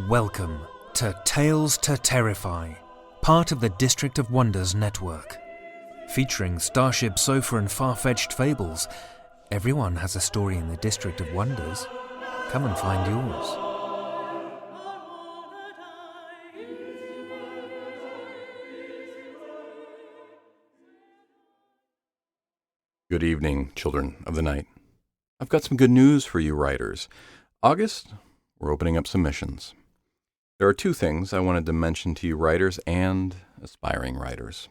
Welcome to Tales to Terrify, part of the District of Wonders network. Featuring Starship Sofa and far-fetched fables, everyone has a story in the District of Wonders. Come and find yours. Good evening, children of the night. I've got some good news for you writers. August, we're opening up submissions. There are two things I wanted to mention to you writers and aspiring writers.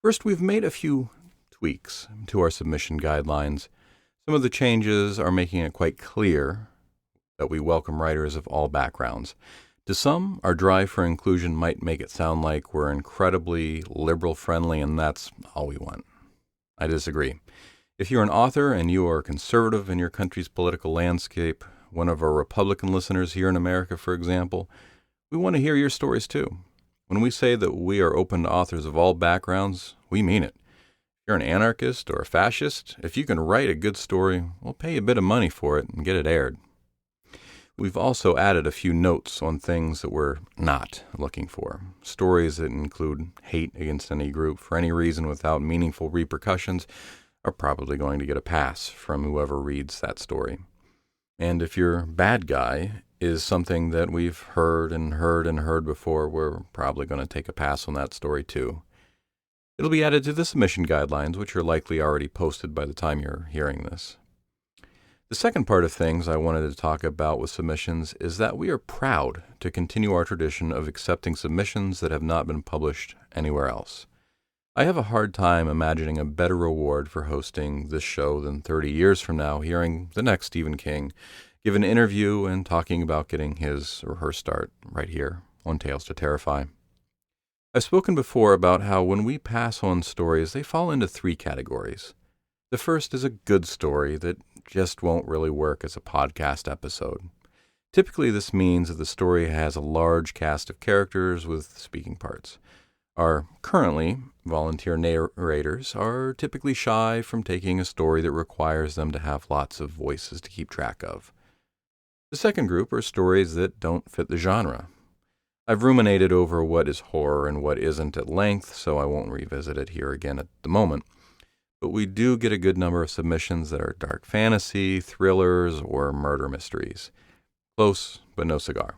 First, we've made a few tweaks to our submission guidelines. Some of the changes are making it quite clear that we welcome writers of all backgrounds. To some, our drive for inclusion might make it sound like we're incredibly liberal-friendly and that's all we want. I disagree. If you're an author and you are conservative in your country's political landscape, one of our Republican listeners here in America, for example, we want to hear your stories too. When we say that we are open to authors of all backgrounds, we mean it. If you're an anarchist or a fascist, if you can write a good story, we'll pay you a bit of money for it and get it aired. We've also added a few notes on things that we're not looking for. Stories that include hate against any group for any reason without meaningful repercussions are probably going to get a pass from whoever reads that story. And if your bad guy is something that we've heard before, we're probably going to take a pass on that story too. It'll be added to the submission guidelines, which are likely already posted by the time you're hearing this. The second part of things I wanted to talk about with submissions is that we are proud to continue our tradition of accepting submissions that have not been published anywhere else. I have a hard time imagining a better reward for hosting this show than 30 years from now hearing the next Stephen King give an interview and talking about getting his or her start right here on Tales to Terrify. I've spoken before about how when we pass on stories, they fall into three categories. The first is a good story that just won't really work as a podcast episode. Typically, this means that the story has a large cast of characters with speaking parts. Our currently volunteer narrators are typically shy from taking a story that requires them to have lots of voices to keep track of. The second group are stories that don't fit the genre. I've ruminated over what is horror and what isn't at length, so I won't revisit it here again at the moment. But we do get a good number of submissions that are dark fantasy, thrillers, or murder mysteries. Close, but no cigar.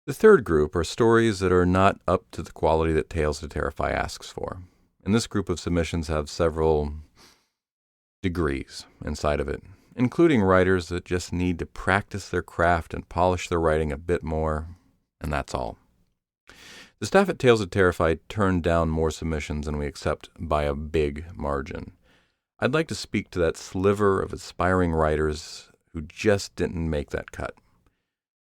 The third group are stories that are not up to the quality that Tales to Terrify asks for. And this group of submissions have several degrees inside of it, including writers that just need to practice their craft and polish their writing a bit more, and that's all. The staff at Tales to Terrify turned down more submissions than we accept by a big margin. I'd like to speak to that sliver of aspiring writers who just didn't make that cut.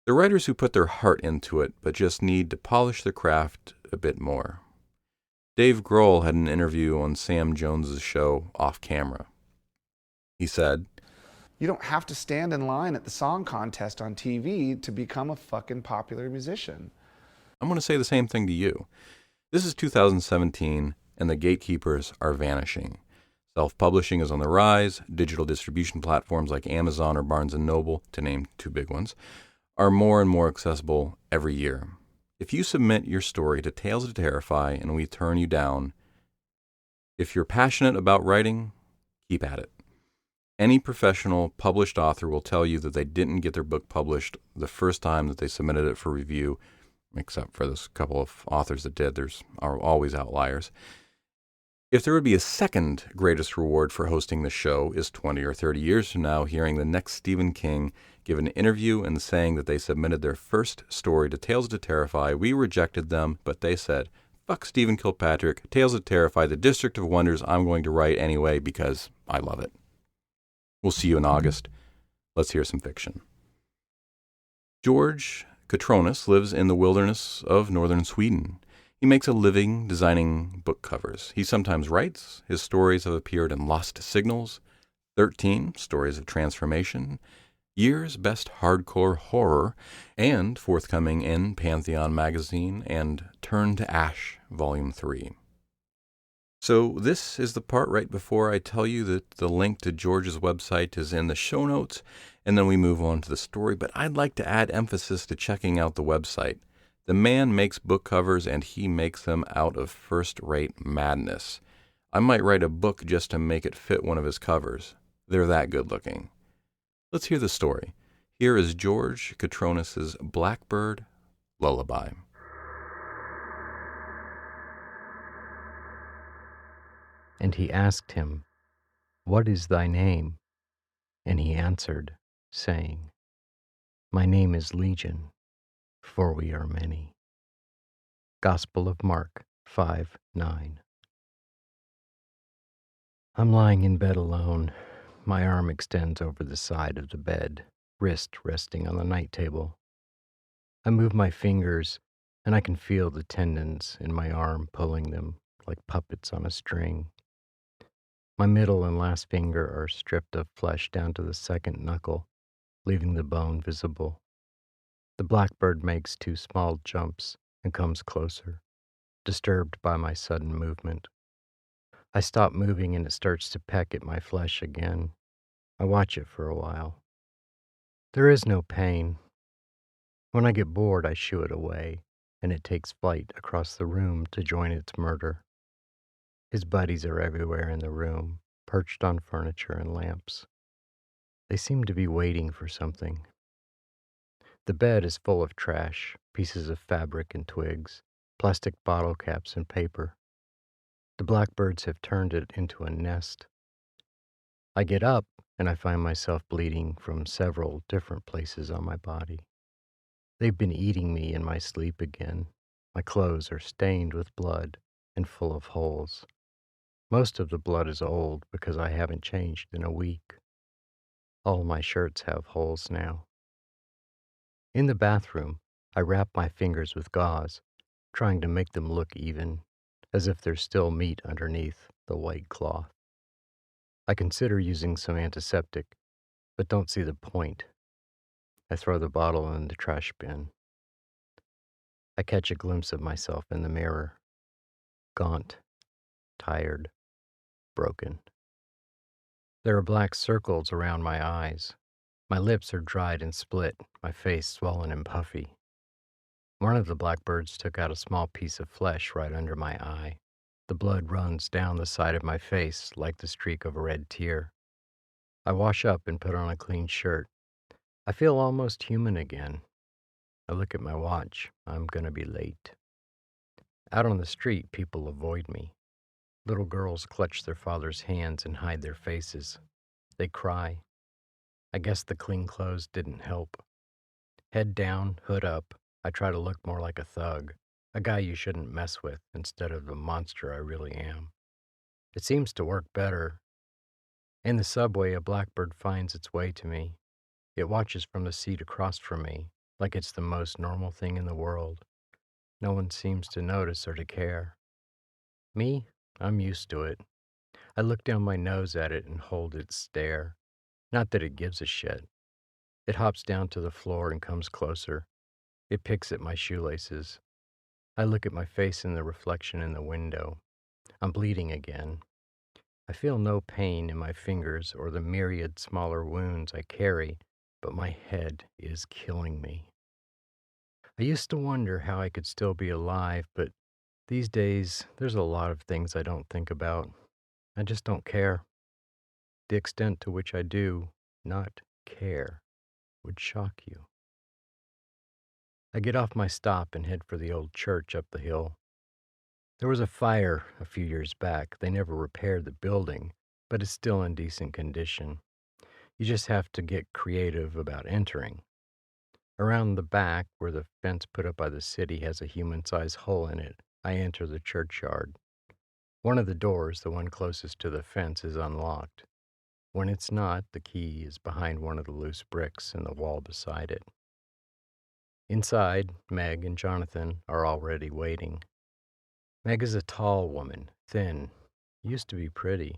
The writers who put their heart into it, but just need to polish their craft a bit more. Dave Grohl had an interview on Sam Jones's show Off Camera. He said, "You don't have to stand in line at the song contest on TV to become a fucking popular musician." I'm going to say the same thing to you. This is 2017, and the gatekeepers are vanishing. Self-publishing is on the rise. Digital distribution platforms like Amazon or Barnes & Noble, to name two big ones, are more and more accessible every year. If you submit your story to Tales to Terrify and we turn you down, if you're passionate about writing, keep at it. Any professional published author will tell you that they didn't get their book published the first time that they submitted it for review, except for this couple of authors that did. There's always outliers. If there would be a second greatest reward for hosting the show is 20 or 30 years from now hearing the next Stephen King give an interview and saying that they submitted their first story to Tales to Terrify. We rejected them, but they said, "Fuck Stephen Kilpatrick, Tales to Terrify, the District of Wonders, I'm going to write anyway because I love it." We'll see you in August. Let's hear some fiction. George Cotronis lives in the wilderness of northern Sweden. He makes a living designing book covers. He sometimes writes. His stories have appeared in Lost Signals, 13 Stories of Transformation, Year's Best Hardcore Horror, and forthcoming in Pantheon Magazine and Turn to Ash, Volume 3. So this is the part right before I tell you that the link to George's website is in the show notes, and then we move on to the story. But I'd like to add emphasis to checking out the website. The man makes book covers, and he makes them out of first-rate madness. I might write a book just to make it fit one of his covers. They're that good-looking. Let's hear the story. Here is George Cotronis' Blackbird Lullaby. And he asked him, "What is thy name?" And he answered, saying, "My name is Legion, for we are many." Gospel of Mark 5:9. I'm lying in bed alone. My arm extends over the side of the bed, wrist resting on the night table. I move my fingers, and I can feel the tendons in my arm pulling them like puppets on a string. My middle and last finger are stripped of flesh down to the second knuckle, leaving the bone visible. The blackbird makes 2 small jumps and comes closer, disturbed by my sudden movement. I stop moving and it starts to peck at my flesh again. I watch it for a while. There is no pain. When I get bored, I shoo it away, and it takes flight across the room to join its murder. His buddies are everywhere in the room, perched on furniture and lamps. They seem to be waiting for something. The bed is full of trash, pieces of fabric and twigs, plastic bottle caps and paper. The blackbirds have turned it into a nest. I get up and I find myself bleeding from several different places on my body. They've been eating me in my sleep again. My clothes are stained with blood and full of holes. Most of the blood is old because I haven't changed in a week. All my shirts have holes now. In the bathroom, I wrap my fingers with gauze, trying to make them look even, as if there's still meat underneath the white cloth. I consider using some antiseptic, but don't see the point. I throw the bottle in the trash bin. I catch a glimpse of myself in the mirror. Gaunt, tired, broken. There are black circles around my eyes. My lips are dried and split, my face swollen and puffy. One of the blackbirds took out a small piece of flesh right under my eye. The blood runs down the side of my face like the streak of a red tear. I wash up and put on a clean shirt. I feel almost human again. I look at my watch. I'm gonna be late. Out on the street, people avoid me. Little girls clutch their father's hands and hide their faces. They cry. I guess the clean clothes didn't help. Head down, hood up, I try to look more like a thug, a guy you shouldn't mess with instead of the monster I really am. It seems to work better. In the subway, a blackbird finds its way to me. It watches from the seat across from me, like it's the most normal thing in the world. No one seems to notice or to care. Me? I'm used to it. I look down my nose at it and hold its stare. Not that it gives a shit. It hops down to the floor and comes closer. It picks at my shoelaces. I look at my face in the reflection in the window. I'm bleeding again. I feel no pain in my fingers or the myriad smaller wounds I carry, but my head is killing me. I used to wonder how I could still be alive, but these days there's a lot of things I don't think about. I just don't care. The extent to which I do not care would shock you. I get off my stop and head for the old church up the hill. There was a fire a few years back. They never repaired the building, but it's still in decent condition. You just have to get creative about entering. Around the back, where the fence put up by the city has a human-sized hole in it, I enter the churchyard. One of the doors, the one closest to the fence, is unlocked. When it's not, the key is behind one of the loose bricks in the wall beside it. Inside, Meg and Jonathan are already waiting. Meg is a tall woman, thin, used to be pretty.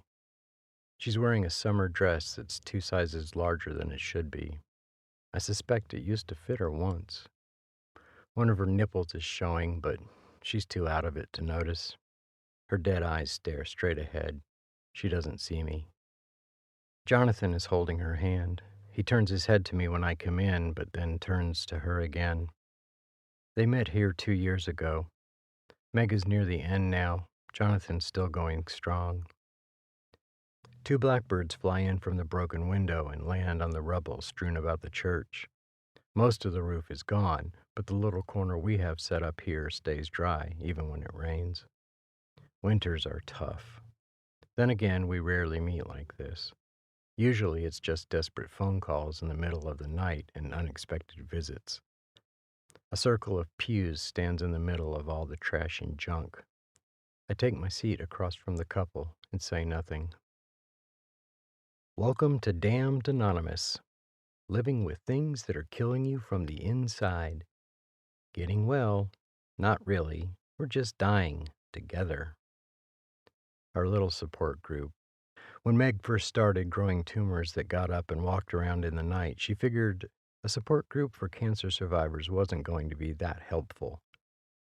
She's wearing a summer dress that's 2 sizes larger than it should be. I suspect it used to fit her once. One of her nipples is showing, but she's too out of it to notice. Her dead eyes stare straight ahead. She doesn't see me. Jonathan is holding her hand. He turns his head to me when I come in, but then turns to her again. They met here 2 years ago. Meg is near the end now. Jonathan's still going strong. 2 blackbirds fly in from the broken window and land on the rubble strewn about the church. Most of the roof is gone, but the little corner we have set up here stays dry, even when it rains. Winters are tough. Then again, we rarely meet like this. Usually it's just desperate phone calls in the middle of the night and unexpected visits. A circle of pews stands in the middle of all the trash and junk. I take my seat across from the couple and say nothing. Welcome to Damned Anonymous. Living with things that are killing you from the inside. Getting well, not really. We're just dying together. Our little support group. When Meg first started growing tumors that got up and walked around in the night, she figured a support group for cancer survivors wasn't going to be that helpful.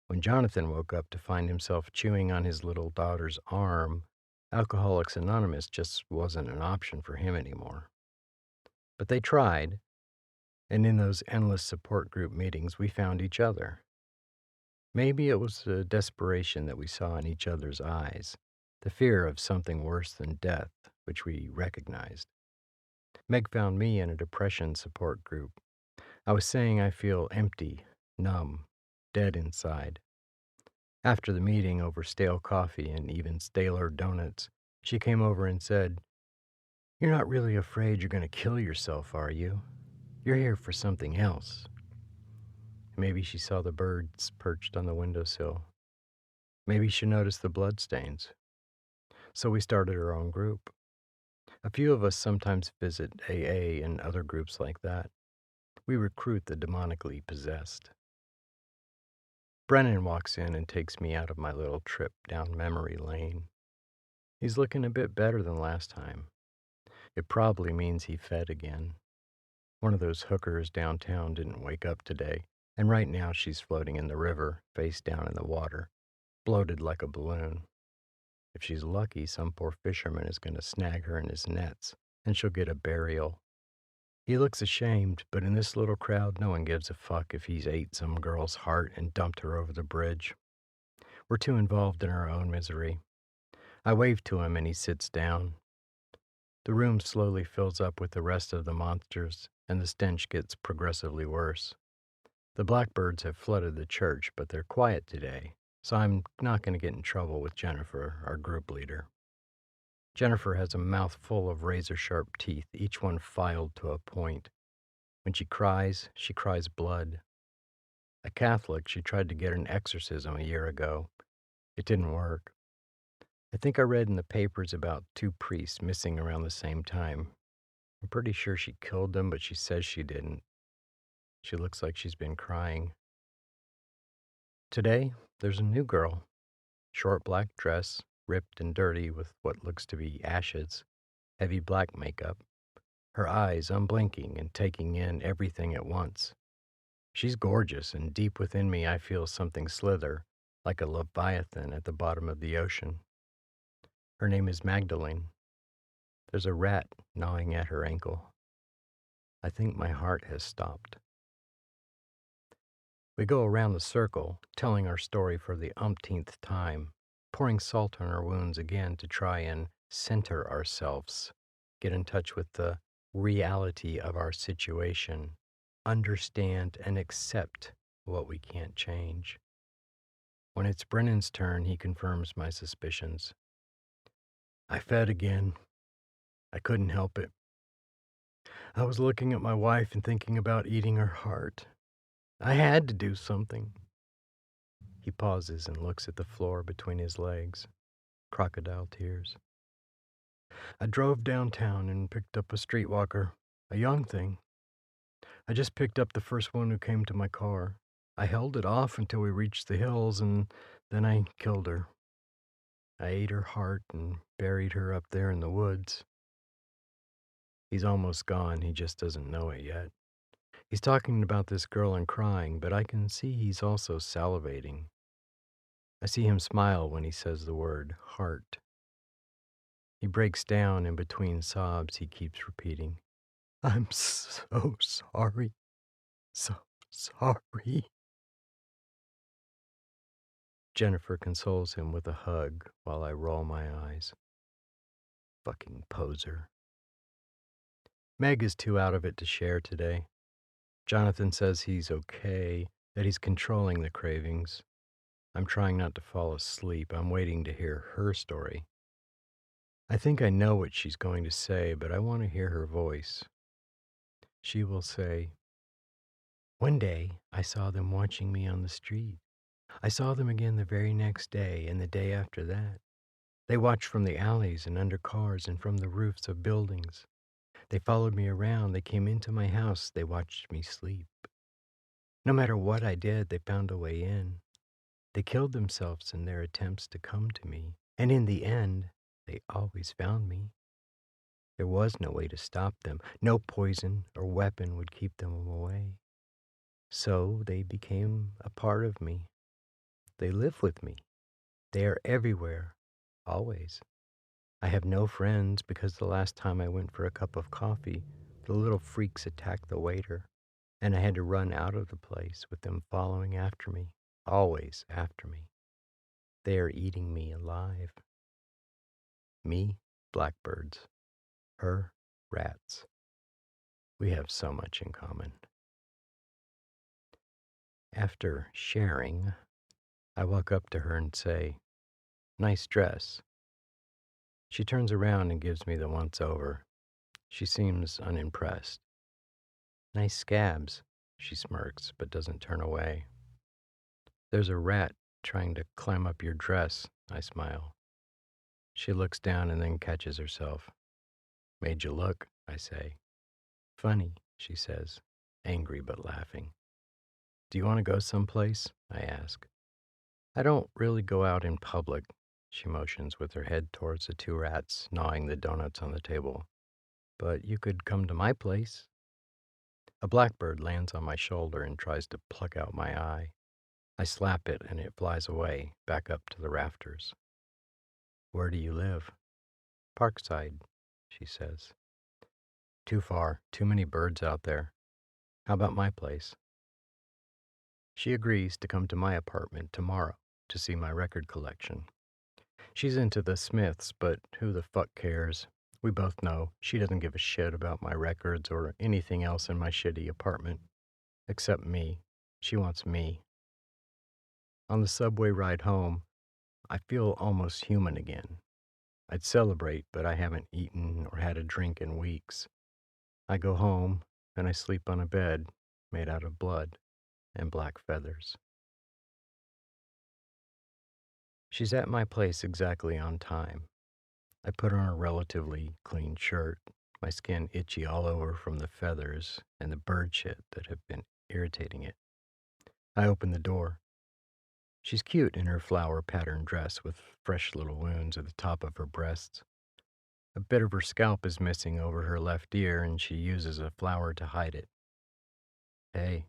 When Jonathan woke up to find himself chewing on his little daughter's arm, Alcoholics Anonymous just wasn't an option for him anymore. But they tried, and in those endless support group meetings, we found each other. Maybe it was the desperation that we saw in each other's eyes, the fear of something worse than death, which we recognized. Meg found me in a depression support group. I was saying I feel empty, numb, dead inside. After the meeting over stale coffee and even staler donuts, she came over and said, "You're not really afraid you're going to kill yourself, are you? You're here for something else." Maybe she saw the birds perched on the windowsill. Maybe she noticed the bloodstains. So we started our own group. A few of us sometimes visit AA and other groups like that. We recruit the demonically possessed. Brennan walks in and takes me out of my little trip down memory lane. He's looking a bit better than last time. It probably means he fed again. One of those hookers downtown didn't wake up today, and right now she's floating in the river, face down in the water, bloated like a balloon. If she's lucky, some poor fisherman is going to snag her in his nets, and she'll get a burial. He looks ashamed, but in this little crowd, no one gives a fuck if he's ate some girl's heart and dumped her over the bridge. We're too involved in our own misery. I wave to him and he sits down. The room slowly fills up with the rest of the monsters, and the stench gets progressively worse. The blackbirds have flooded the church, but they're quiet today, so I'm not going to get in trouble with Jennifer, our group leader. Jennifer has a mouth full of razor-sharp teeth, each one filed to a point. When she cries blood. A Catholic, she tried to get an exorcism a year ago. It didn't work. I think I read in the papers about 2 priests missing around the same time. I'm pretty sure she killed them, but she says she didn't. She looks like she's been crying. Today, there's a new girl. Short black dress, ripped and dirty with what looks to be ashes, heavy black makeup, her eyes unblinking and taking in everything at once. She's gorgeous, and deep within me I feel something slither, like a leviathan at the bottom of the ocean. Her name is Magdalene. There's a rat gnawing at her ankle. I think my heart has stopped. We go around the circle, telling our story for the umpteenth time, pouring salt on our wounds again to try and center ourselves, get in touch with the reality of our situation, understand and accept what we can't change. When it's Brennan's turn, he confirms my suspicions. I fed again. I couldn't help it. I was looking at my wife and thinking about eating her heart. I had to do something. He pauses and looks at the floor between his legs. Crocodile tears. I drove downtown and picked up a streetwalker, a young thing. I just picked up the first one who came to my car. I held it off until we reached the hills, and then I killed her. I ate her heart and buried her up there in the woods. He's almost gone, he just doesn't know it yet. He's talking about this girl and crying, but I can see he's also salivating. I see him smile when he says the word heart. He breaks down in between sobs. He keeps repeating, I'm so sorry. So sorry. Jennifer consoles him with a hug while I roll my eyes. Fucking poser. Meg is too out of it to share today. Jonathan says he's okay, that he's controlling the cravings. I'm trying not to fall asleep. I'm waiting to hear her story. I think I know what she's going to say, but I want to hear her voice. She will say, one day I saw them watching me on the street. I saw them again the very next day and the day after that. They watched from the alleys and under cars and from the roofs of buildings. They followed me around. They came into my house. They watched me sleep. No matter what I did, they found a way in. They killed themselves in their attempts to come to me. And in the end, they always found me. There was no way to stop them. No poison or weapon would keep them away. So they became a part of me. They live with me. They are everywhere, always. I have no friends because the last time I went for a cup of coffee, the little freaks attacked the waiter, and I had to run out of the place with them following after me, always after me. They are eating me alive. Me, blackbirds. Her, rats. We have so much in common. After sharing, I walk up to her and say, nice dress. She turns around and gives me the once-over. She seems unimpressed. Nice scabs, she smirks, but doesn't turn away. There's a rat trying to climb up your dress, I smile. She looks down and then catches herself. Made you look, I say. Funny, she says, angry but laughing. Do you want to go someplace? I ask. I don't really go out in public, she motions with her head towards the two rats gnawing the donuts on the table. But you could come to my place. A blackbird lands on my shoulder and tries to pluck out my eye. I slap it and it flies away, back up to the rafters. Where do you live? Parkside, she says. Too far, too many birds out there. How about my place? She agrees to come to my apartment tomorrow to see my record collection. She's into the Smiths, but who the fuck cares? We both know she doesn't give a shit about my records or anything else in my shitty apartment. Except me. She wants me. On the subway ride home, I feel almost human again. I'd celebrate, but I haven't eaten or had a drink in weeks. I go home, and I sleep on a bed made out of blood and black feathers. She's at my place exactly on time. I put on a relatively clean shirt, my skin itchy all over from the feathers and the bird shit that have been irritating it. I open the door. She's cute in her flower-patterned dress with fresh little wounds at the top of her breasts. A bit of her scalp is missing over her left ear, and she uses a flower to hide it. Hey.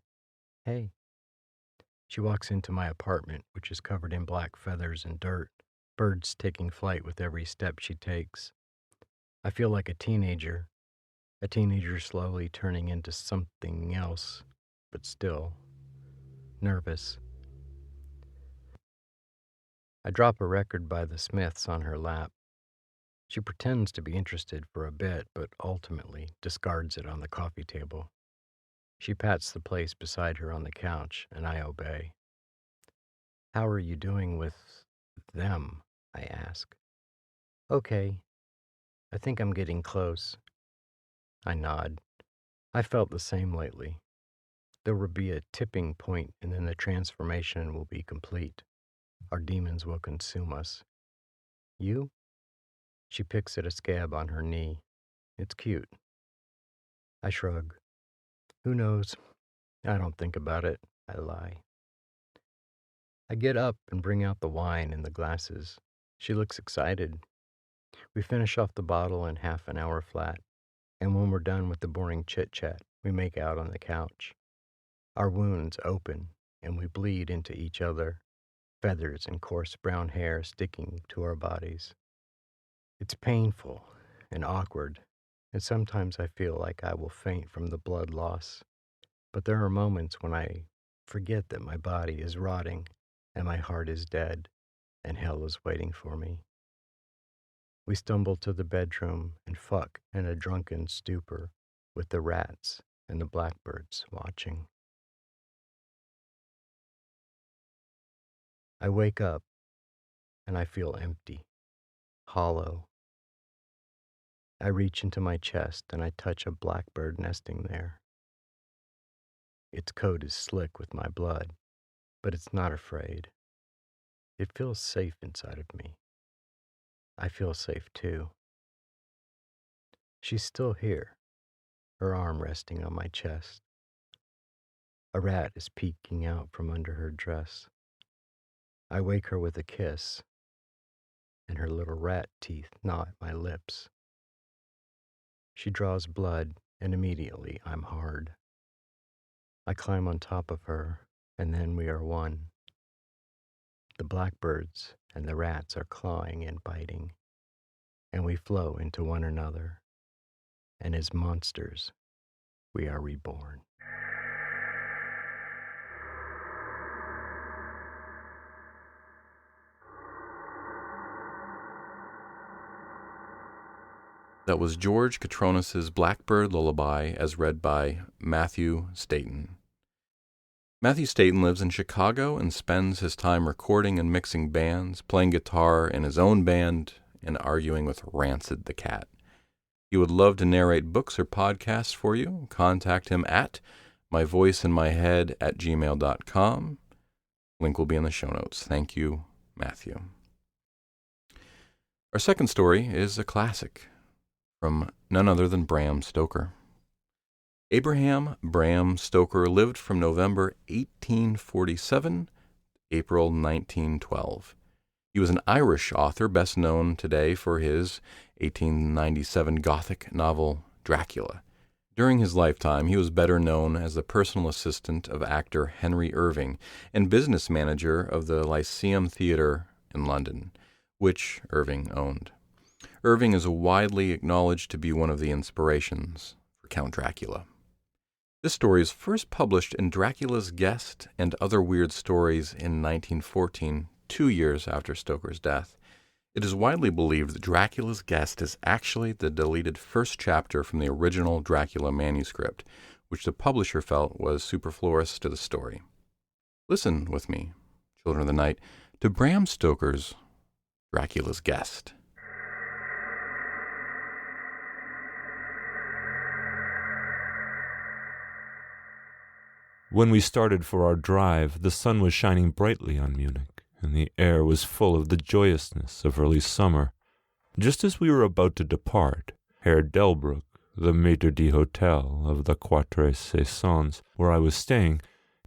She walks into my apartment, which is covered in black feathers and dirt, birds taking flight with every step she takes. I feel like a teenager slowly turning into something else, but still nervous. I drop a record by the Smiths on her lap. She pretends to be interested for a bit, but ultimately discards it on the coffee table. She pats the place beside her on the couch, and I obey. How are you doing with them? I ask. Okay. I think I'm getting close. I nod. I felt the same lately. There will be a tipping point, and then the transformation will be complete. Our demons will consume us. You? She picks at a scab on her knee. It's cute. I shrug. Who knows? I don't think about it. I lie. I get up and bring out the wine and the glasses. She looks excited. We finish off the bottle in half an hour flat, and when we're done with the boring chit-chat, we make out on the couch. Our wounds open, and we bleed into each other, feathers and coarse brown hair sticking to our bodies. It's painful and awkward, and sometimes I feel like I will faint from the blood loss. But there are moments when I forget that my body is rotting and my heart is dead and hell is waiting for me. We stumble to the bedroom and fuck in a drunken stupor with the rats and the blackbirds watching. I wake up and I feel empty, hollow. I reach into my chest and I touch a blackbird nesting there. Its coat is slick with my blood, but it's not afraid. It feels safe inside of me. I feel safe too. She's still here, her arm resting on my chest. A rat is peeking out from under her dress. I wake her with a kiss, and her little rat teeth gnaw at my lips. She draws blood, and immediately I'm hard. I climb on top of her, and then we are one. The blackbirds and the rats are clawing and biting, and we flow into one another, and as monsters, we are reborn. That was George Cotronis' Blackbird Lullaby, as read by Matthew Staten. Matthew Staten lives in Chicago and spends his time recording and mixing bands, playing guitar in his own band, and arguing with Rancid the Cat. He would love to narrate books or podcasts for you. Contact him at myvoiceinmyhead@gmail.com. Link will be in the show notes. Thank you, Matthew. Our second story is a classic from none other than Bram Stoker. Abraham Bram Stoker lived from November 1847 to April 1912. He was an Irish author, best known today for his 1897 Gothic novel Dracula. During his lifetime, he was better known as the personal assistant of actor Henry Irving and business manager of the Lyceum Theatre in London, which Irving owned. Irving is widely acknowledged to be one of the inspirations for Count Dracula. This story is first published in Dracula's Guest and Other Weird Stories in 1914, 2 years after Stoker's death. It is widely believed that Dracula's Guest is actually the deleted first chapter from the original Dracula manuscript, which the publisher felt was superfluous to the story. Listen with me, children of the night, to Bram Stoker's Dracula's Guest. When we started for our drive, the sun was shining brightly on Munich, and the air was full of the joyousness of early summer. Just as we were about to depart, Herr Delbruck, the maître d'hôtel of the Quatre Saisons, where I was staying,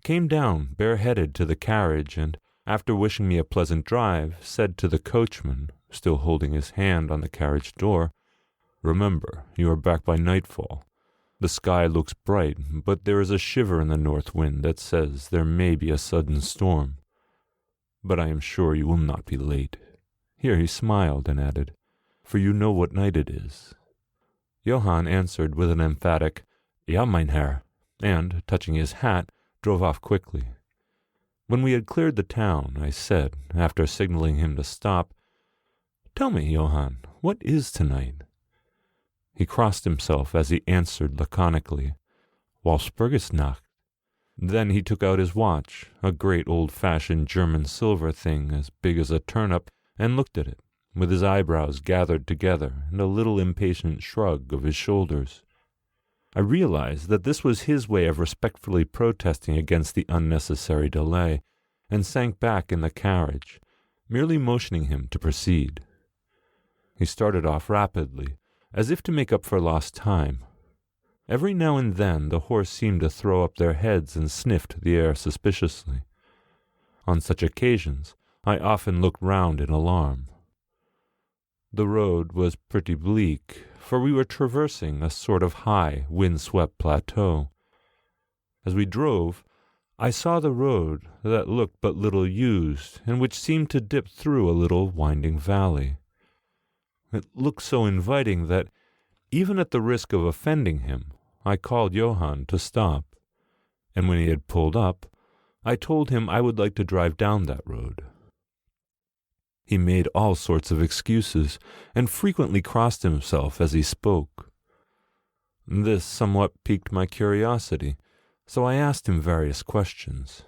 came down bareheaded to the carriage, and, after wishing me a pleasant drive, said to the coachman, still holding his hand on the carriage door, "Remember, you are back by nightfall. The sky looks bright, but there is a shiver in the north wind that says there may be a sudden storm. But I am sure you will not be late." Here he smiled and added, "For you know what night it is." Johann answered with an emphatic, "Ja, mein Herr," and, touching his hat, drove off quickly. When we had cleared the town, I said, after signaling him to stop, "Tell me, Johann, what is tonight?" He crossed himself as he answered laconically, "Walpurgisnacht." Then he took out his watch, a great old-fashioned German silver thing as big as a turnip, and looked at it, with his eyebrows gathered together and a little impatient shrug of his shoulders. I realized that this was his way of respectfully protesting against the unnecessary delay, and sank back in the carriage, merely motioning him to proceed. He started off rapidly, as if to make up for lost time. Every now and then the horse seemed to throw up their heads and sniffed the air suspiciously. On such occasions, I often looked round in alarm. The road was pretty bleak, for we were traversing a sort of high, wind-swept plateau. As we drove, I saw the road that looked but little used, and which seemed to dip through a little winding valley. It looked so inviting that, even at the risk of offending him, I called Johann to stop, and when he had pulled up, I told him I would like to drive down that road. He made all sorts of excuses, and frequently crossed himself as he spoke. This somewhat piqued my curiosity, so I asked him various questions.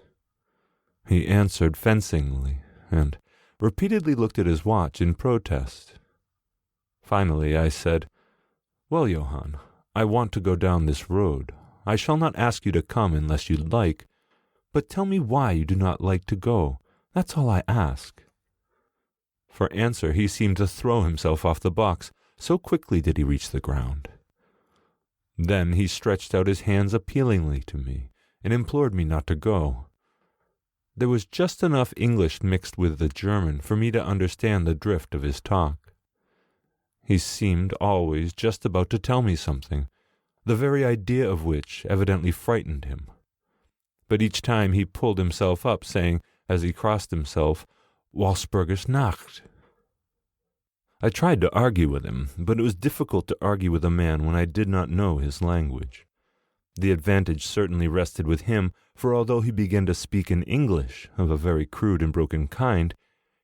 He answered fencingly, and repeatedly looked at his watch in protest. Finally I said, "Well, Johann, I want to go down this road. I shall not ask you to come unless you like, but tell me why you do not like to go. That's all I ask." For answer he seemed to throw himself off the box, so quickly did he reach the ground. Then he stretched out his hands appealingly to me, and implored me not to go. There was just enough English mixed with the German for me to understand the drift of his talk. He seemed always just about to tell me something, the very idea of which evidently frightened him. But each time he pulled himself up, saying, as he crossed himself, "Walpurgis Nacht." I tried to argue with him, but it was difficult to argue with a man when I did not know his language. The advantage certainly rested with him, for although he began to speak in English of a very crude and broken kind,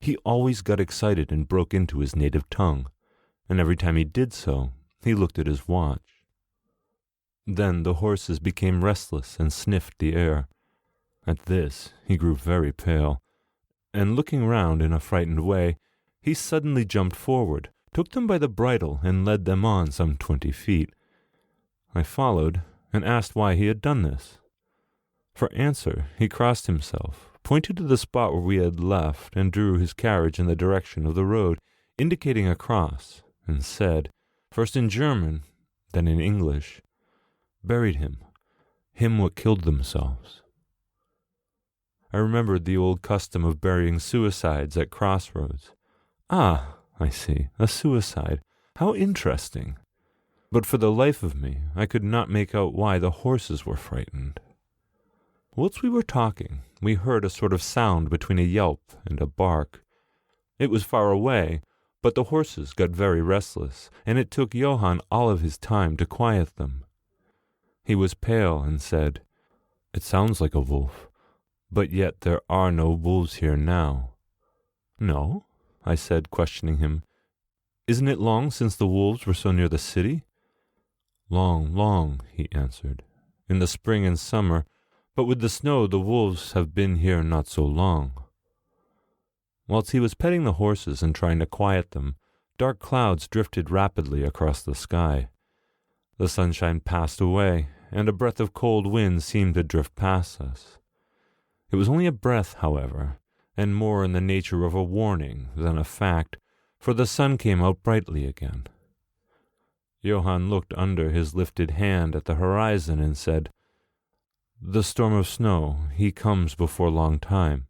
he always got excited and broke into his native tongue, and every time he did so, he looked at his watch. Then the horses became restless and sniffed the air. At this he grew very pale, and looking round in a frightened way, he suddenly jumped forward, took them by the bridle, and led them on some 20 feet. I followed, and asked why he had done this. For answer he crossed himself, pointed to the spot where we had left, and drew his carriage in the direction of the road, indicating a cross, and said, first in German, then in English, "Buried him what killed themselves." I remembered the old custom of burying suicides at crossroads. "Ah, I see, a suicide. How interesting." But for the life of me, I could not make out why the horses were frightened. Whilst we were talking, we heard a sort of sound between a yelp and a bark. It was far away, but the horses got very restless, and it took Johann all of his time to quiet them. He was pale and said, "It sounds like a wolf, but yet there are no wolves here now." "No?" I said, questioning him. "Isn't it long since the wolves were so near the city?" "Long, long," he answered. "In the spring and summer, but with the snow the wolves have been here not so long." Whilst he was petting the horses and trying to quiet them, dark clouds drifted rapidly across the sky. The sunshine passed away, and a breath of cold wind seemed to drift past us. It was only a breath, however, and more in the nature of a warning than a fact, for the sun came out brightly again. Johann looked under his lifted hand at the horizon and said, "The storm of snow, he comes before long time."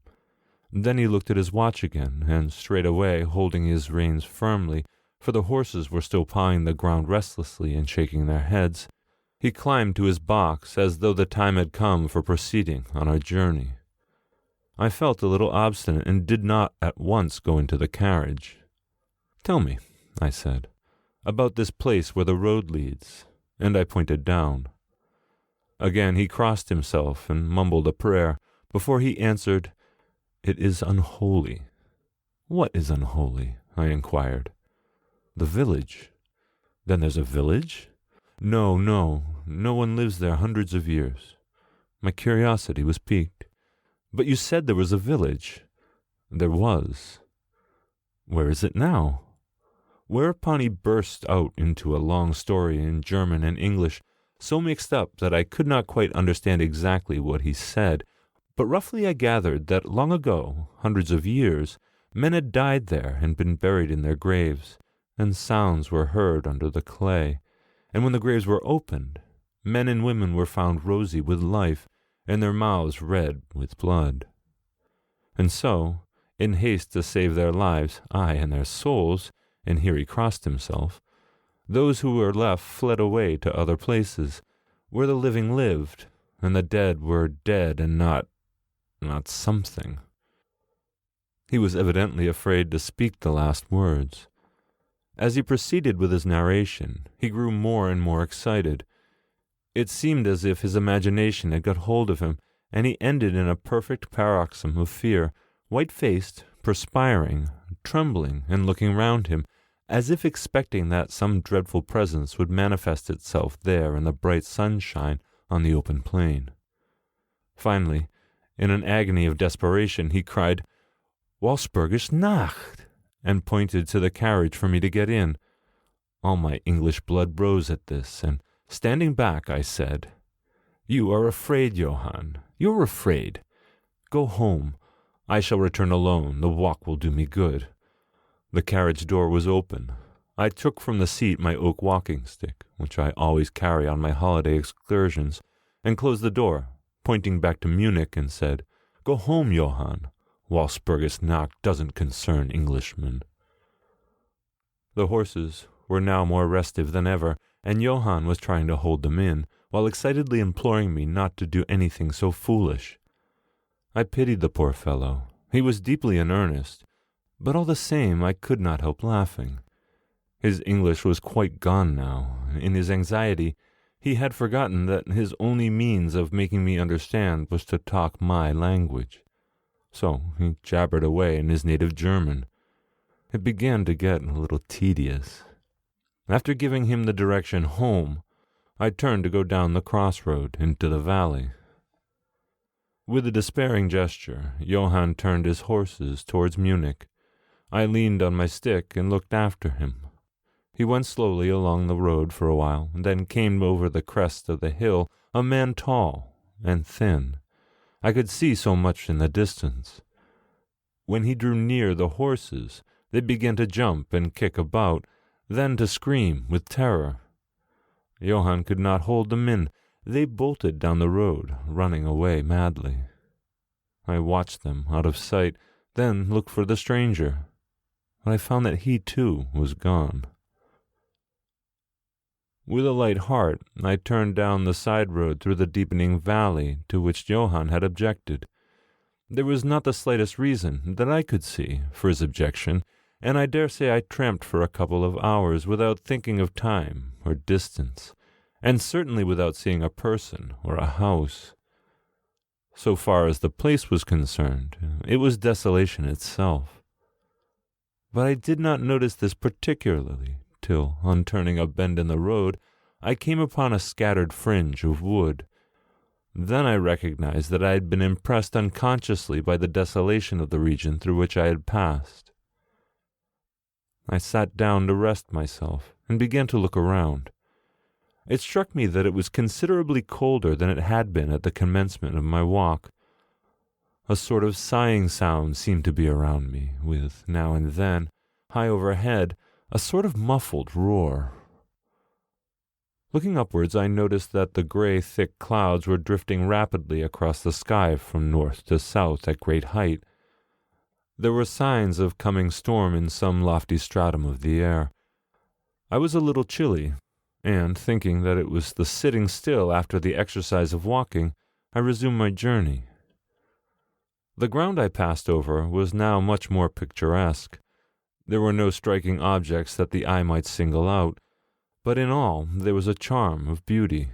Then he looked at his watch again, and straightway, holding his reins firmly, for the horses were still pawing the ground restlessly and shaking their heads, he climbed to his box as though the time had come for proceeding on our journey. I felt a little obstinate and did not at once go into the carriage. "Tell me," I said, "about this place where the road leads," and I pointed down. Again he crossed himself and mumbled a prayer, before he answered, "It is unholy." "What is unholy?" I inquired. "The village." "Then there's a village?" No one lives there hundreds of years." My curiosity was piqued. "But you said there was a village." "There was." "Where is it now?" Whereupon he burst out into a long story in German and English, so mixed up that I could not quite understand exactly what he said, but roughly I gathered that long ago, hundreds of years, men had died there and been buried in their graves, and sounds were heard under the clay, and when the graves were opened, men and women were found rosy with life, and their mouths red with blood. And so, in haste to save their lives, aye, and their souls, and here he crossed himself, those who were left fled away to other places, where the living lived, and the dead were dead and not something. He was evidently afraid to speak the last words. As he proceeded with his narration, he grew more and more excited. It seemed as if his imagination had got hold of him, and he ended in a perfect paroxysm of fear, white-faced, perspiring, trembling, and looking round him, as if expecting that some dreadful presence would manifest itself there in the bright sunshine on the open plain. Finally, in an agony of desperation, he cried, "Walpurgis Nacht!" and pointed to the carriage for me to get in. All my English blood rose at this, and standing back, I said, "You are afraid, Johann. You're afraid. Go home. I shall return alone. The walk will do me good." The carriage door was open. I took from the seat my oak walking stick, which I always carry on my holiday excursions, and closed the door, pointing back to Munich, and said, "Go home, Johann. Walpurgis Nacht doesn't concern Englishmen." The horses were now more restive than ever, and Johann was trying to hold them in, while excitedly imploring me not to do anything so foolish. I pitied the poor fellow. He was deeply in earnest, but all the same I could not help laughing. His English was quite gone now. In his anxiety, he had forgotten that his only means of making me understand was to talk my language. So he jabbered away in his native German. It began to get a little tedious. After giving him the direction home, I turned to go down the crossroad into the valley. With a despairing gesture, Johann turned his horses towards Munich. I leaned on my stick and looked after him. He went slowly along the road for a while, and then came over the crest of the hill, a man tall and thin. I could see so much in the distance. When he drew near the horses, they began to jump and kick about, then to scream with terror. Johann could not hold them in. They bolted down the road, running away madly. I watched them out of sight, then looked for the stranger, but I found that he too was gone. With a light heart, I turned down the side road through the deepening valley to which Johann had objected. There was not the slightest reason, that I could see, for his objection, and I dare say I tramped for a couple of hours without thinking of time or distance, and certainly without seeing a person or a house. So far as the place was concerned, it was desolation itself. But I did not notice this particularly, till, on turning a bend in the road, I came upon a scattered fringe of wood. Then I recognized that I had been impressed unconsciously by the desolation of the region through which I had passed. I sat down to rest myself, and began to look around. It struck me that it was considerably colder than it had been at the commencement of my walk. A sort of sighing sound seemed to be around me, with, now and then, high overhead, a sort of muffled roar. Looking upwards, I noticed that the gray, thick clouds were drifting rapidly across the sky from north to south at great height. There were signs of coming storm in some lofty stratum of the air. I was a little chilly, and, thinking that it was the sitting still after the exercise of walking, I resumed my journey. The ground I passed over was now much more picturesque. There were no striking objects that the eye might single out, but in all there was a charm of beauty.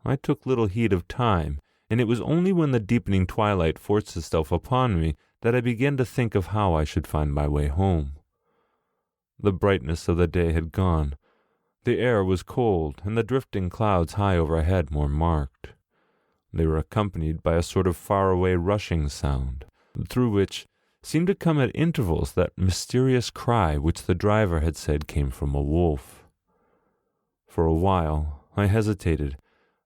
I took little heed of time, and it was only when the deepening twilight forced itself upon me that I began to think of how I should find my way home. The brightness of the day had gone. The air was cold, and the drifting clouds high overhead more marked. They were accompanied by a sort of far-away rushing sound, through which seemed to come at intervals that mysterious cry which the driver had said came from a wolf. For a while I hesitated.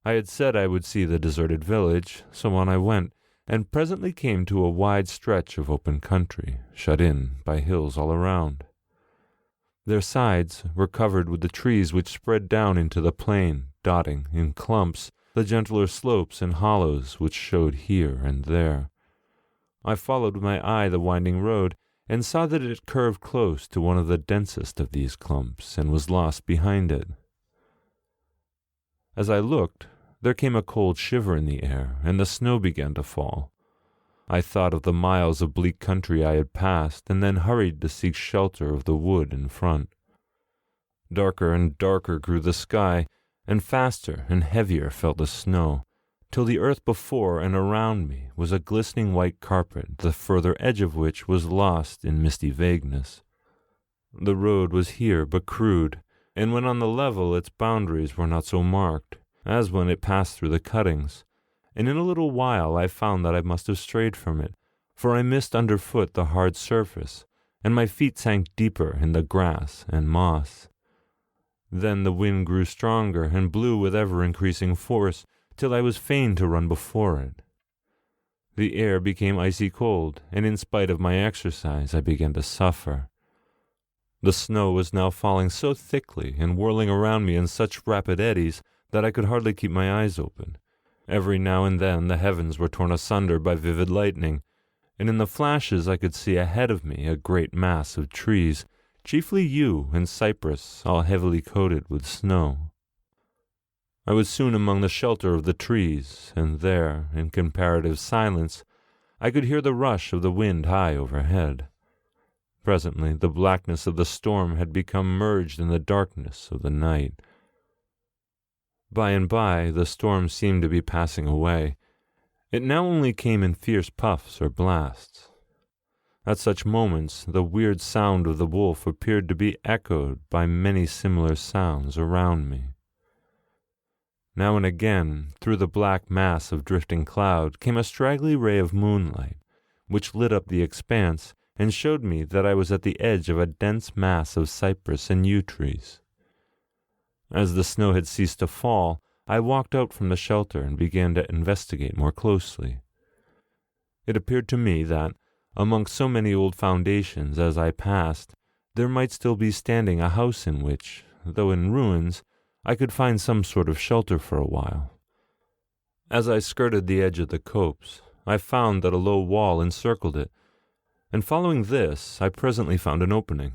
I had said I would see the deserted village, so on I went, and presently came to a wide stretch of open country, shut in by hills all around. Their sides were covered with the trees which spread down into the plain, dotting, in clumps, the gentler slopes and hollows which showed here and there. I followed with my eye the winding road, and saw that it curved close to one of the densest of these clumps, and was lost behind it. As I looked, There came a cold shiver in the air, and the snow began to fall. I thought of the miles of bleak country I had passed, and then hurried to seek shelter of the wood in front. Darker and darker grew the sky, and faster and heavier fell the snow, till the earth before and around me was a glistening white carpet, the further edge of which was lost in misty vagueness. The road was here but crude, and when on the level its boundaries were not so marked as when it passed through the cuttings, and in a little while I found that I must have strayed from it, for I missed underfoot the hard surface, and my feet sank deeper in the grass and moss. Then the wind grew stronger and blew with ever-increasing force, till I was fain to run before it. The air became icy cold, and in spite of my exercise I began to suffer. The snow was now falling so thickly and whirling around me in such rapid eddies that I could hardly keep my eyes open. Every now and then the heavens were torn asunder by vivid lightning, and in the flashes I could see ahead of me a great mass of trees, chiefly yew and cypress, all heavily coated with snow. I was soon among the shelter of the trees, and there, in comparative silence, I could hear the rush of the wind high overhead. Presently the blackness of the storm had become merged in the darkness of the night. By and by the storm seemed to be passing away. It now only came in fierce puffs or blasts. At such moments the weird sound of the wolf appeared to be echoed by many similar sounds around me. Now and again, through the black mass of drifting cloud, came a straggly ray of moonlight, which lit up the expanse and showed me that I was at the edge of a dense mass of cypress and yew trees. As the snow had ceased to fall, I walked out from the shelter and began to investigate more closely. It appeared to me that, among so many old foundations as I passed, there might still be standing a house in which, though in ruins, I could find some sort of shelter for a while. As I skirted the edge of the copse, I found that a low wall encircled it, and following this, I presently found an opening.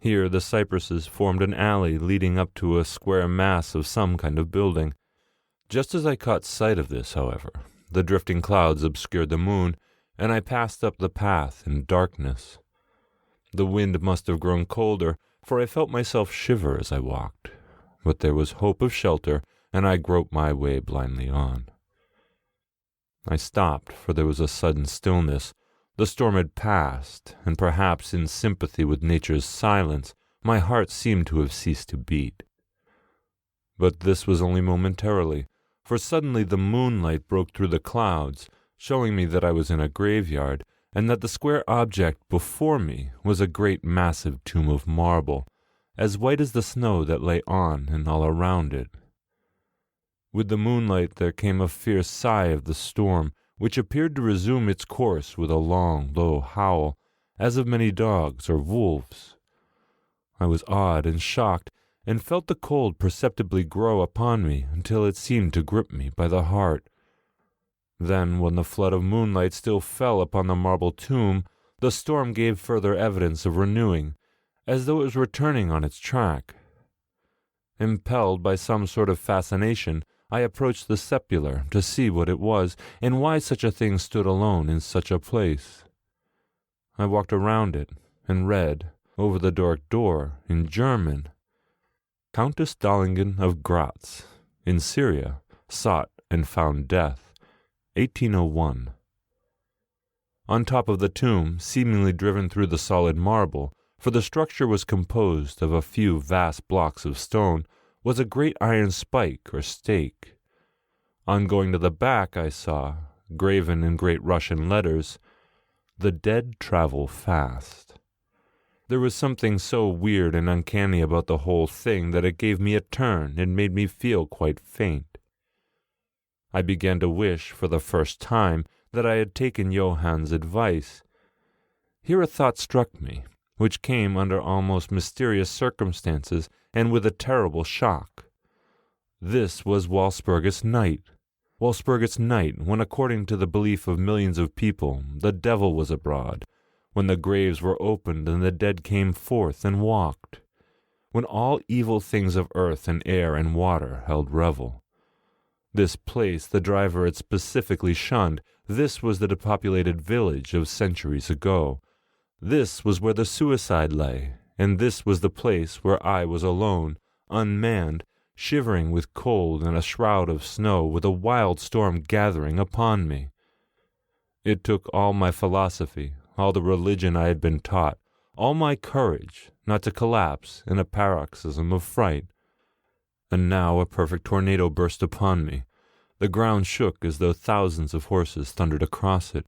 Here the cypresses formed an alley leading up to a square mass of some kind of building. Just as I caught sight of this, however, the drifting clouds obscured the moon, and I passed up the path in darkness. The wind must have grown colder, for I felt myself shiver as I walked, but there was hope of shelter, and I groped my way blindly on. I stopped, for there was a sudden stillness. The storm had passed, and perhaps in sympathy with nature's silence, my heart seemed to have ceased to beat. But this was only momentarily, for suddenly the moonlight broke through the clouds, showing me that I was in a graveyard, and that the square object before me was a great massive tomb of marble, as white as the snow that lay on and all around it. With the moonlight there came a fierce sigh of the storm, which appeared to resume its course with a long, low howl, as of many dogs or wolves. I was awed and shocked, and felt the cold perceptibly grow upon me until it seemed to grip me by the heart. Then, when the flood of moonlight still fell upon the marble tomb, the storm gave further evidence of renewing, as though it was returning on its track. Impelled by some sort of fascination, I approached the sepulchre to see what it was, and why such a thing stood alone in such a place. I walked around it, and read, over the dark door, in German, Countess Dallingen of Graz, in Syria, sought and found death, 1801. On top of the tomb, seemingly driven through the solid marble, for the structure was composed of a few vast blocks of stone, was a great iron spike or stake. On going to the back I saw, graven in great Russian letters, "The dead travel fast." There was something so weird and uncanny about the whole thing that it gave me a turn and made me feel quite faint. I began to wish, for the first time, that I had taken Johann's advice. Here a thought struck me, which came under almost mysterious circumstances and with a terrible shock. This was Walpurgis Night. Walpurgis Night, when, according to the belief of millions of people, the devil was abroad, when the graves were opened and the dead came forth and walked, when all evil things of earth and air and water held revel. This place the driver had specifically shunned. This was the depopulated village of centuries ago. This was where the suicide lay, and this was the place where I was alone, unmanned, shivering with cold in a shroud of snow, with a wild storm gathering upon me. It took all my philosophy, all the religion I had been taught, all my courage, not to collapse in a paroxysm of fright. And now a perfect tornado burst upon me. The ground shook as though thousands of horses thundered across it,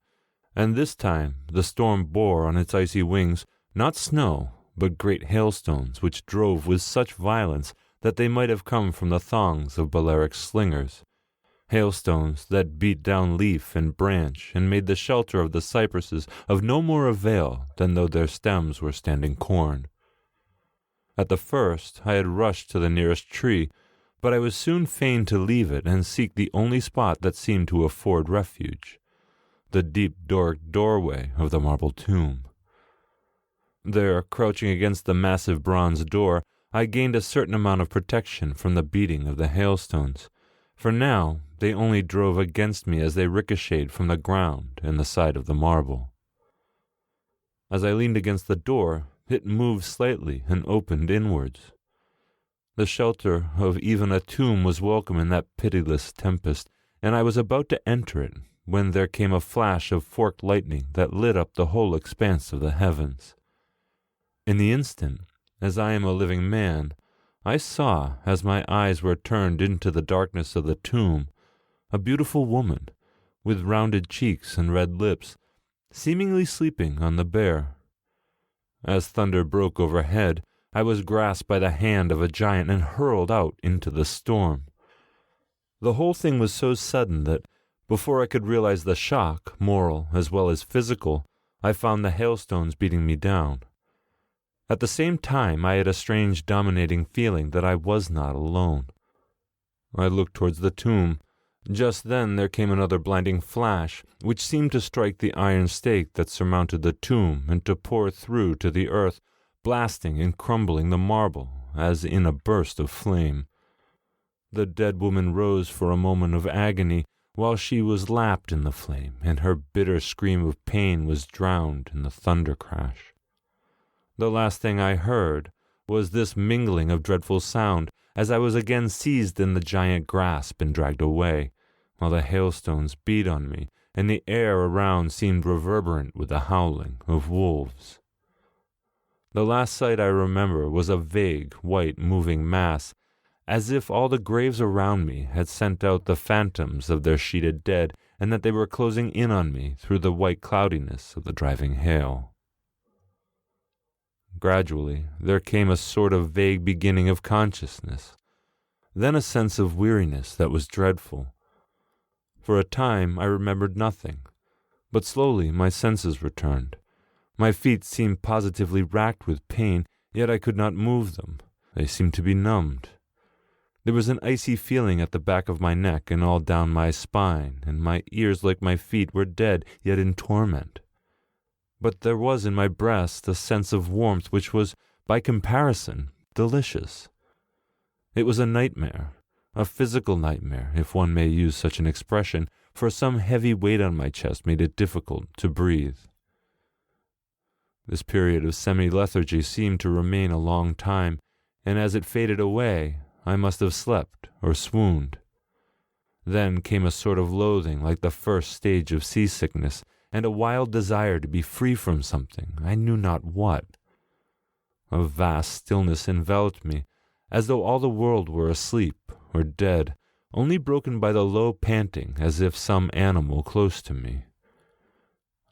and this time the storm bore on its icy wings not snow, but great hailstones, which drove with such violence that they might have come from the thongs of Balearic slingers. Hailstones that beat down leaf and branch and made the shelter of the cypresses of no more avail than though their stems were standing corn. At the first I had rushed to the nearest tree, but I was soon fain to leave it and seek the only spot that seemed to afford refuge, the deep Doric doorway of the marble tomb. There, crouching against the massive bronze door, I gained a certain amount of protection from the beating of the hailstones, for now they only drove against me as they ricocheted from the ground and the side of the marble. As I leaned against the door, it moved slightly and opened inwards. The shelter of even a tomb was welcome in that pitiless tempest, and I was about to enter it when there came a flash of forked lightning that lit up the whole expanse of the heavens. In the instant, as I am a living man, I saw, as my eyes were turned into the darkness of the tomb, a beautiful woman, with rounded cheeks and red lips, seemingly sleeping on the bier. As thunder broke overhead, I was grasped by the hand of a giant and hurled out into the storm. The whole thing was so sudden that, before I could realize the shock, moral as well as physical, I found the hailstones beating me down. At the same time, I had a strange dominating feeling that I was not alone. I looked towards the tomb. Just then there came another blinding flash, which seemed to strike the iron stake that surmounted the tomb and to pour through to the earth, blasting and crumbling the marble as in a burst of flame. The dead woman rose for a moment of agony while she was lapped in the flame, and her bitter scream of pain was drowned in the thunder crash. The last thing I heard was this mingling of dreadful sound as I was again seized in the giant grasp and dragged away, while the hailstones beat on me, and the air around seemed reverberant with the howling of wolves. The last sight I remember was a vague, white, moving mass, as if all the graves around me had sent out the phantoms of their sheeted dead, and that they were closing in on me through the white cloudiness of the driving hail. Gradually, there came a sort of vague beginning of consciousness, then a sense of weariness that was dreadful. For a time I remembered nothing, but slowly my senses returned. My feet seemed positively racked with pain, yet I could not move them. They seemed to be numbed. There was an icy feeling at the back of my neck and all down my spine, and my ears, like my feet, were dead, yet in torment. But there was in my breast a sense of warmth which was, by comparison, delicious. It was a nightmare, a physical nightmare, if one may use such an expression, for some heavy weight on my chest made it difficult to breathe. This period of semi-lethargy seemed to remain a long time, and as it faded away, I must have slept or swooned. Then came a sort of loathing like the first stage of seasickness, and a wild desire to be free from something, I knew not what. A vast stillness enveloped me, as though all the world were asleep or dead, only broken by the low panting as if some animal close to me.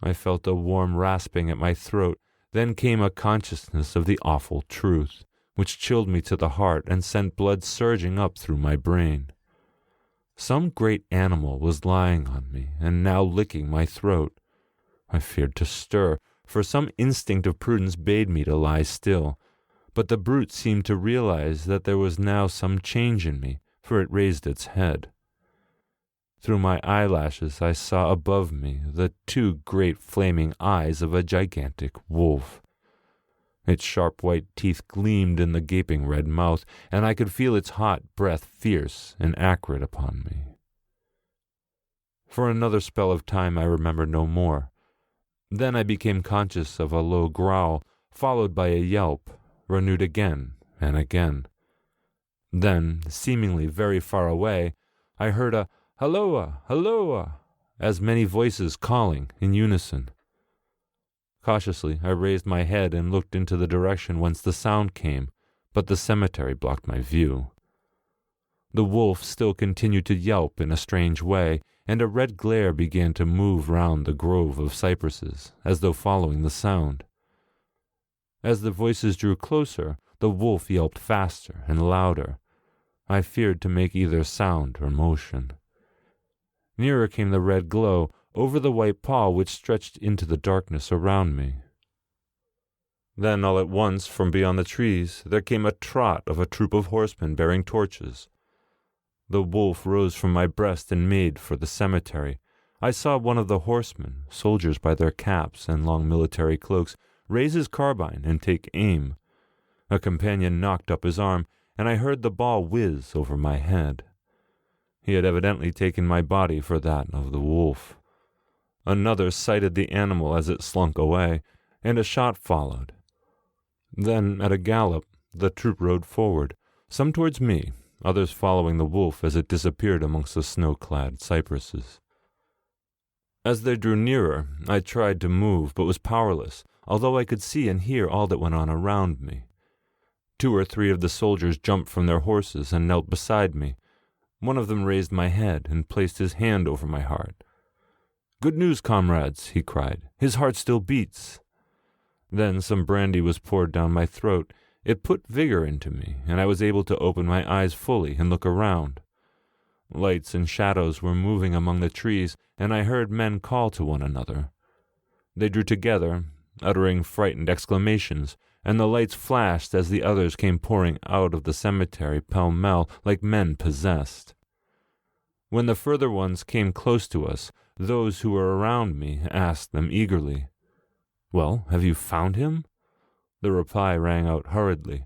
I felt a warm rasping at my throat, then came a consciousness of the awful truth, which chilled me to the heart and sent blood surging up through my brain. Some great animal was lying on me and now licking my throat. I feared to stir, for some instinct of prudence bade me to lie still, but the brute seemed to realize that there was now some change in me, for it raised its head. Through my eyelashes I saw above me the two great flaming eyes of a gigantic wolf. Its sharp white teeth gleamed in the gaping red mouth, and I could feel its hot breath fierce and acrid upon me. For another spell of time I remembered no more. Then I became conscious of a low growl, followed by a yelp, renewed again and again. Then, seemingly very far away, I heard a "Halloa! Halloa!" as many voices calling in unison. Cautiously, I raised my head and looked into the direction whence the sound came, but the cemetery blocked my view. The wolf still continued to yelp in a strange way, and a red glare began to move round the grove of cypresses, as though following the sound. As the voices drew closer, the wolf yelped faster and louder. I feared to make either sound or motion. Nearer came the red glow, over the white pall which stretched into the darkness around me. Then all at once, from beyond the trees, there came a trot of a troop of horsemen bearing torches. The wolf rose from my breast and made for the cemetery. I saw one of the horsemen, soldiers by their caps and long military cloaks, raise his carbine and take aim. A companion knocked up his arm, and I heard the ball whiz over my head. He had evidently taken my body for that of the wolf. Another sighted the animal as it slunk away, and a shot followed. Then, at a gallop, the troop rode forward, some towards me, others following the wolf as it disappeared amongst the snow-clad cypresses. As they drew nearer, I tried to move, but was powerless, although I could see and hear all that went on around me. 2 or 3 of the soldiers jumped from their horses and knelt beside me. One of them raised my head and placed his hand over my heart. "Good news, comrades," he cried. "His heart still beats." Then some brandy was poured down my throat. It put vigor into me, and I was able to open my eyes fully and look around. Lights and shadows were moving among the trees, and I heard men call to one another. They drew together, uttering frightened exclamations, and the lights flashed as the others came pouring out of the cemetery pell-mell like men possessed. When the further ones came close to us, those who were around me asked them eagerly, "Well, have you found him?" The reply rang out hurriedly,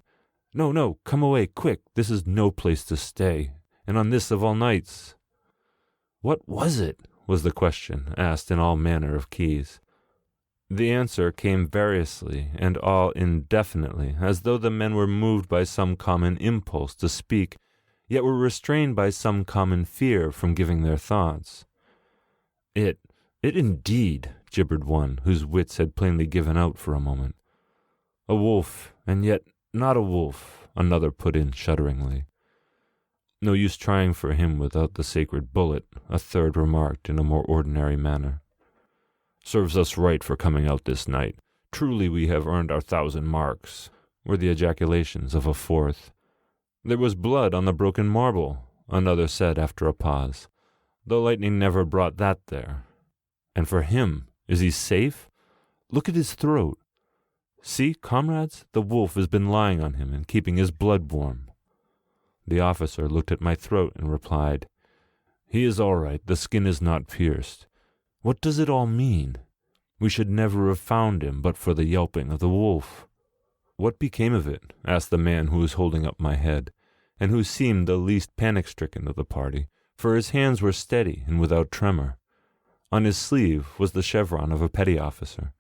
"No, no, come away, quick, this is no place to stay, and on this of all nights." "What was it?" was the question, asked in all manner of keys. The answer came variously and all indefinitely, as though the men were moved by some common impulse to speak, yet were restrained by some common fear from giving their thoughts. It indeed," gibbered one, whose wits had plainly given out for a moment. "A wolf, and yet not a wolf," another put in shudderingly. "No use trying for him without the sacred bullet," a third remarked in a more ordinary manner. "Serves us right for coming out this night. Truly we have earned our 1,000 marks," were the ejaculations of a fourth. "There was blood on the broken marble," another said after a pause. "The lightning never brought that there. And for him, is he safe? Look at his throat. See, comrades, the wolf has been lying on him and keeping his blood warm." The officer looked at my throat and replied, "He is all right, the skin is not pierced. What does it all mean? We should never have found him but for the yelping of the wolf." "What became of it?" asked the man who was holding up my head, and who seemed the least panic-stricken of the party, for his hands were steady and without tremor. On his sleeve was the chevron of a petty officer.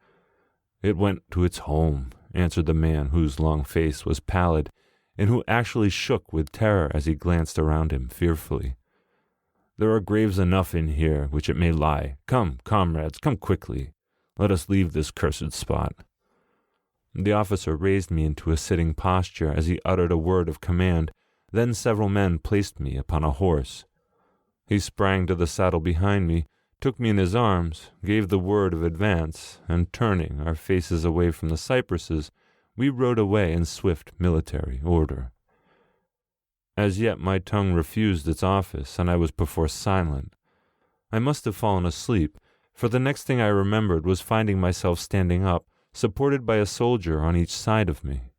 "It went to its home," answered the man whose long face was pallid, and who actually shook with terror as he glanced around him fearfully. "There are graves enough in here which it may lie. Come, comrades, come quickly. Let us leave this cursed spot." The officer raised me into a sitting posture as he uttered a word of command. Then several men placed me upon a horse. He sprang to the saddle behind me, took me in his arms, gave the word of advance, and turning our faces away from the cypresses, we rode away in swift military order. As yet my tongue refused its office, and I was perforce silent. I must have fallen asleep, for the next thing I remembered was finding myself standing up, supported by a soldier on each side of me.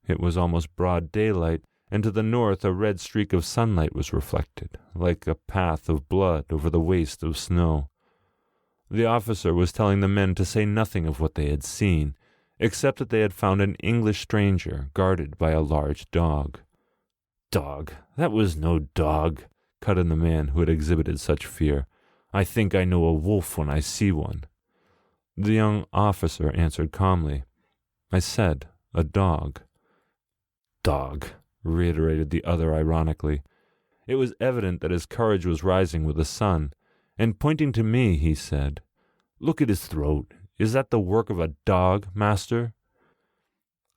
It was almost broad daylight, and to the north a red streak of sunlight was reflected, like a path of blood over the waste of snow. The officer was telling the men to say nothing of what they had seen, except that they had found an English stranger guarded by a large dog. "Dog? That was no dog," cut in the man who had exhibited such fear. I think I know a wolf when I see one." The young officer answered calmly. I said, "A dog." "Dog," reiterated the other ironically. It was evident that his courage was rising with the sun, and pointing to me, he said, "Look at his throat. Is that the work of a dog, master?"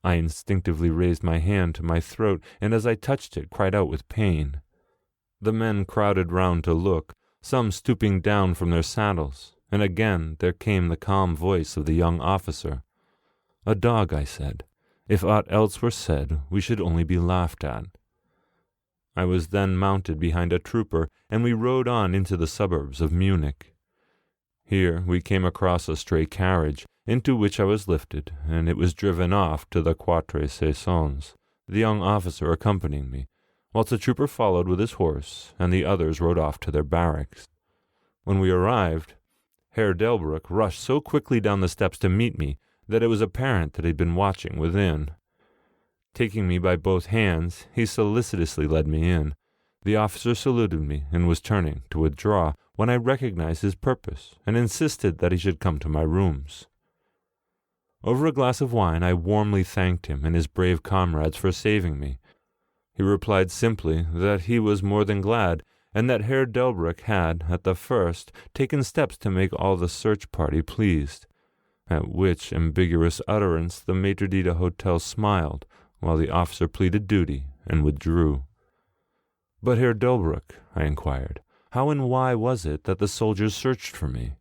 I instinctively raised my hand to my throat, and as I touched it, cried out with pain. The men crowded round to look, some stooping down from their saddles, and again there came the calm voice of the young officer. "A dog," I said. "If aught else were said, we should only be laughed at." I was then mounted behind a trooper, and we rode on into the suburbs of Munich. Here we came across a stray carriage, into which I was lifted, and it was driven off to the Quatre Saisons, the young officer accompanying me, whilst the trooper followed with his horse, and the others rode off to their barracks. When we arrived, Herr Delbruck rushed so quickly down the steps to meet me that it was apparent that he had been watching within. Taking me by both hands, he solicitously led me in. The officer saluted me and was turning to withdraw when I recognized his purpose and insisted that he should come to my rooms. Over a glass of wine I warmly thanked him and his brave comrades for saving me. He replied simply that he was more than glad, and that Herr Delbruck had, at the first, taken steps to make all the search party pleased, at which ambiguous utterance the maitre d' hotel smiled, while the officer pleaded duty and withdrew. "But Herr Delbruck," I inquired, "how and why was it that the soldiers searched for me?"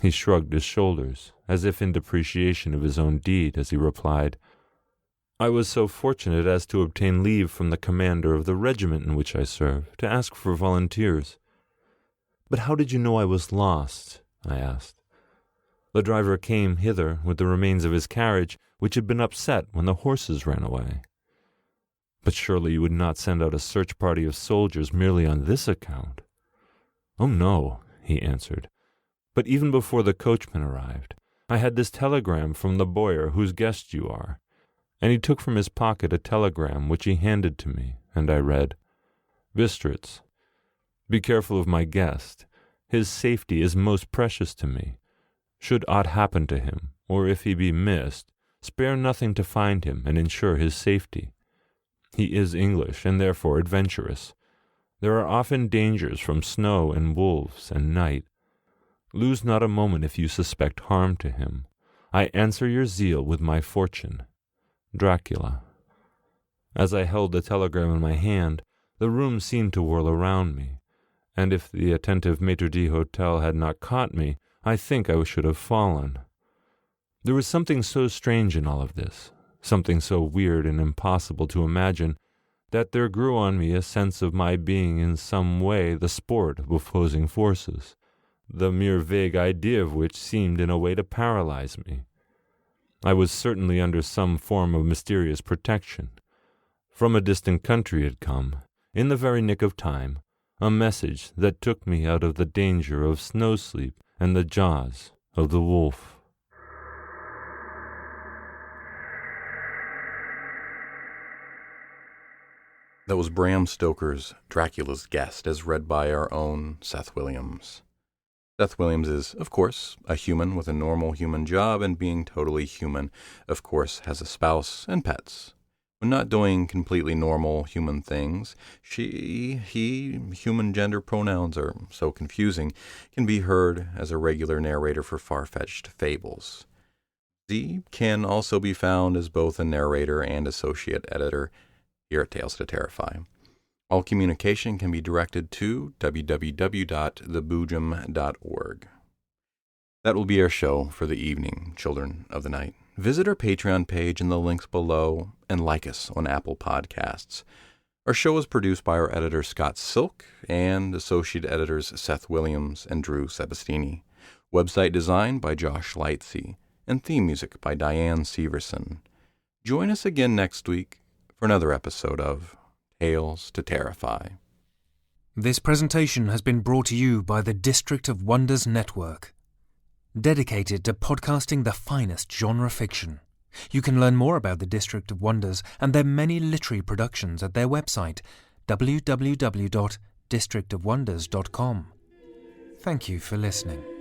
He shrugged his shoulders, as if in depreciation of his own deed, as he replied, "I was so fortunate as to obtain leave from the commander of the regiment in which I serve, to ask for volunteers." "But how did you know I was lost?" I asked. "The driver came hither with the remains of his carriage, which had been upset when the horses ran away." "But surely you would not send out a search party of soldiers merely on this account?" "Oh, no," he answered. "But even before the coachman arrived, I had this telegram from the bowyer whose guest you are." And he took from his pocket a telegram which he handed to me, and I read, "Bistritz, be careful of my guest. His safety is most precious to me. Should aught happen to him, or if he be missed, spare nothing to find him and ensure his safety. He is English, and therefore adventurous. There are often dangers from snow and wolves and night. Lose not a moment if you suspect harm to him. I answer your zeal with my fortune. Dracula." As I held the telegram in my hand, the room seemed to whirl around me, and if the attentive maitre d' hotel had not caught me, I think I should have fallen. There was something so strange in all of this, something so weird and impossible to imagine, that there grew on me a sense of my being in some way the sport of opposing forces, the mere vague idea of which seemed in a way to paralyze me. I was certainly under some form of mysterious protection. From a distant country had come, in the very nick of time, a message that took me out of the danger of snow sleep and the jaws of the wolf. That was Bram Stoker's Dracula's Guest, as read by our own Seth Williams. Seth Williams is, of course, a human with a normal human job, and being totally human, of course, has a spouse and pets. When not doing completely normal human things, he, human gender pronouns are so confusing, can be heard as a regular narrator for far-fetched fables. Z can also be found as both a narrator and associate editor here at Tales to Terrify. All communication can be directed to www.theboojum.org. That will be our show for the evening, Children of the Night. Visit our Patreon page in the links below and like us on Apple Podcasts. Our show is produced by our editor Scott Silk and associate editors Seth Williams and Drew Sebastini. Website design by Josh Lightsey and theme music by Diane Severson. Join us again next week for another episode of Tales to Terrify. This presentation has been brought to you by the District of Wonders Network, dedicated to podcasting the finest genre fiction. You can learn more about the District of Wonders and their many literary productions at their website, www.districtofwonders.com. Thank you for listening.